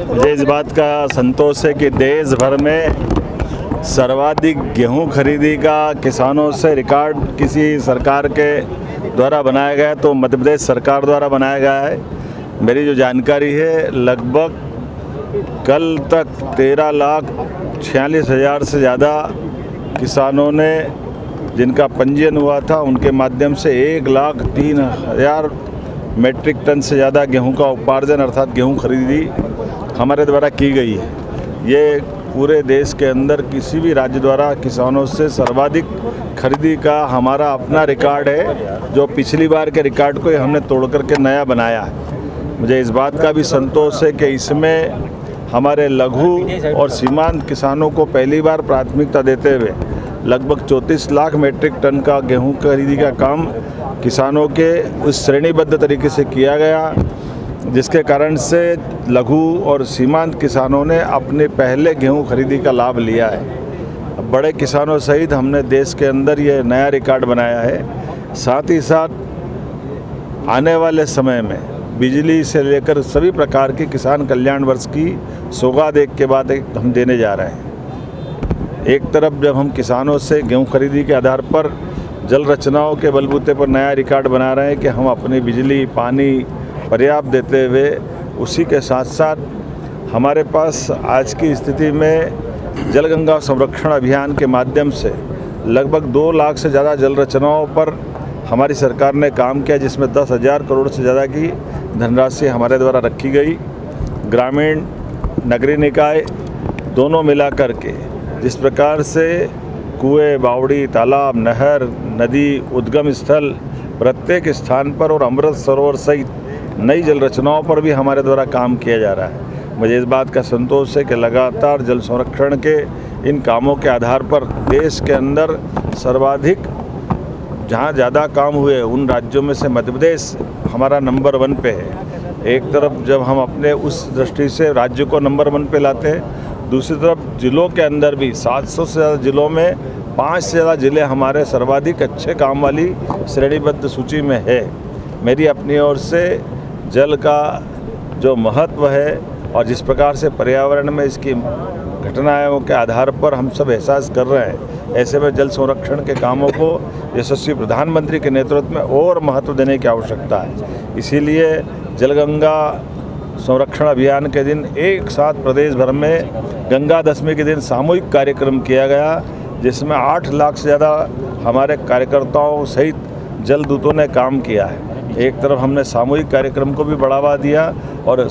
मुझे इस बात का संतोष है कि देश भर में सर्वाधिक गेहूं खरीदी का किसानों से रिकॉर्ड किसी सरकार के द्वारा बनाया गया तो मध्य प्रदेश सरकार द्वारा बनाया गया है। मेरी जो जानकारी है, लगभग कल तक 13,46,000 से ज़्यादा किसानों ने जिनका पंजीयन हुआ था, उनके माध्यम से 1,03,000 मेट्रिक टन से ज़्यादा गेहूं का उपार्जन अर्थात गेहूं खरीदी हमारे द्वारा की गई है। ये पूरे देश के अंदर किसी भी राज्य द्वारा किसानों से सर्वाधिक खरीदी का हमारा अपना रिकॉर्ड है, जो पिछली बार के रिकॉर्ड को हमने तोड़ करके नया बनाया है। मुझे इस बात का भी संतोष है कि इसमें हमारे लघु और सीमांत किसानों को पहली बार प्राथमिकता देते हुए लगभग 34 लाख मेट्रिक टन का गेहूं खरीदी का काम किसानों के उस श्रेणीबद्ध तरीके से किया गया, जिसके कारण से लघु और सीमांत किसानों ने अपने पहले गेहूं खरीदी का लाभ लिया है। बड़े किसानों सहित हमने देश के अंदर ये नया रिकॉर्ड बनाया है। साथ ही साथ आने वाले समय में बिजली से लेकर सभी प्रकार की किसान कल्याण वर्ष की सौगात एक के बाद एक हम देने जा रहे हैं। एक तरफ जब हम किसानों से गेहूं खरीदी के आधार पर जल रचनाओं के बलबूते पर नया रिकॉर्ड बना रहे हैं कि हम अपनी बिजली पानी पर्याप्त देते हुए, उसी के साथ साथ हमारे पास आज की स्थिति में जल गंगा संरक्षण अभियान के माध्यम से लगभग 2 लाख से ज़्यादा जल रचनाओं पर हमारी सरकार ने काम किया, जिसमें 10,000 करोड़ से ज़्यादा की धनराशि हमारे द्वारा रखी गई। ग्रामीण नगरीय निकाय दोनों मिला करके जिस प्रकार से कुएं, बावड़ी, तालाब, नहर, नदी, उद्गम स्थल प्रत्येक स्थान पर और अमृत सरोवर सहित नई जल रचनाओं पर भी हमारे द्वारा काम किया जा रहा है। मुझे इस बात का संतोष है कि लगातार जल संरक्षण के इन कामों के आधार पर देश के अंदर सर्वाधिक जहाँ ज़्यादा काम हुए उन राज्यों में से मध्य प्रदेश हमारा नंबर 1 पे है। एक तरफ जब हम अपने उस दृष्टि से राज्य को नंबर 1 पे लाते हैं, दूसरी तरफ जिलों के अंदर भी 700 से ज़्यादा जिलों में 5 से ज़्यादा जिले हमारे सर्वाधिक अच्छे काम वाली श्रेणीबद्ध सूची में है। मेरी अपनी ओर से जल का जो महत्व है और जिस प्रकार से पर्यावरण में इसकी घटनाओं के आधार पर हम सब एहसास कर रहे हैं, ऐसे में जल संरक्षण के कामों को यशस्वी प्रधानमंत्री के नेतृत्व में और महत्व देने की आवश्यकता है। इसीलिए जलगंगा संरक्षण अभियान के दिन एक साथ प्रदेश भर में गंगा दशमी के दिन सामूहिक कार्यक्रम किया गया, जिसमें 8 लाख से ज़्यादा हमारे कार्यकर्ताओं सहित जल दूतों ने काम किया है। एक तरफ हमने सामूहिक कार्यक्रम को भी बढ़ावा दिया और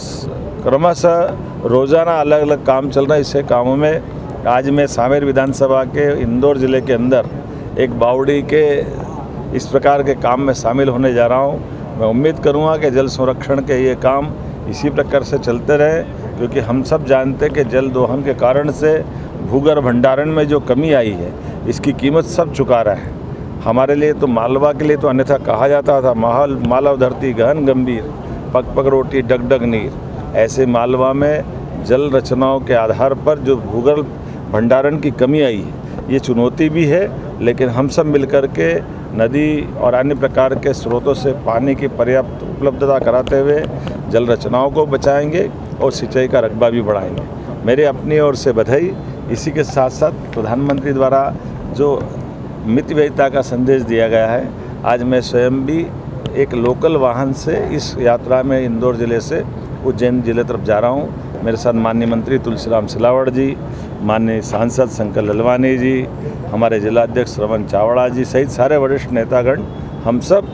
क्रमशः रोज़ाना अलग अलग काम चल रहा है। इससे कामों में आज मैं सांवेर विधानसभा के इंदौर ज़िले के अंदर एक बावड़ी के इस प्रकार के काम में शामिल होने जा रहा हूँ। मैं उम्मीद करूँगा कि जल संरक्षण के ये काम इसी प्रकार से चलते रहे, क्योंकि हम सब जानते हैं कि जल दोहन के कारण से भूगर्भ भंडारण में जो कमी आई है, इसकी कीमत सब चुका रहा है। हमारे लिए तो मालवा के लिए तो अन्यथा कहा जाता था मालव धरती गहन गंभीर, पग पग रोटी डग डग नीर। ऐसे मालवा में जल रचनाओं के आधार पर जो भूगर्भ भंडारण की कमी आई है, ये चुनौती भी है, लेकिन हम सब मिलकर के नदी और अन्य प्रकार के स्रोतों से पानी की पर्याप्त उपलब्धता कराते हुए जल रचनाओं को बचाएंगे और सिंचाई का रकबा भी बढ़ाएंगे। मेरे अपनी ओर से बधाई। इसी के साथ साथ प्रधानमंत्री द्वारा जो मितव्ययिता का संदेश दिया गया है, आज मैं स्वयं भी एक लोकल वाहन से इस यात्रा में इंदौर ज़िले से उज्जैन ज़िले तरफ जा रहा हूँ। मेरे साथ माननीय मंत्री तुलसीराम सिलावट जी, माननीय सांसद शंकर ललवानी जी, हमारे जिलाध्यक्ष श्रवण चावड़ा जी सहित सारे वरिष्ठ नेतागण हम सब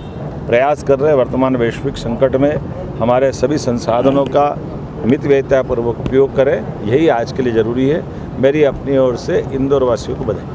प्रयास कर रहे हैं वर्तमान वैश्विक संकट में हमारे सभी संसाधनों का मितव्ययितापूर्वक उपयोग करें। यही आज के लिए ज़रूरी है। मेरी अपनी ओर से इंदौर वासियों को बधाई।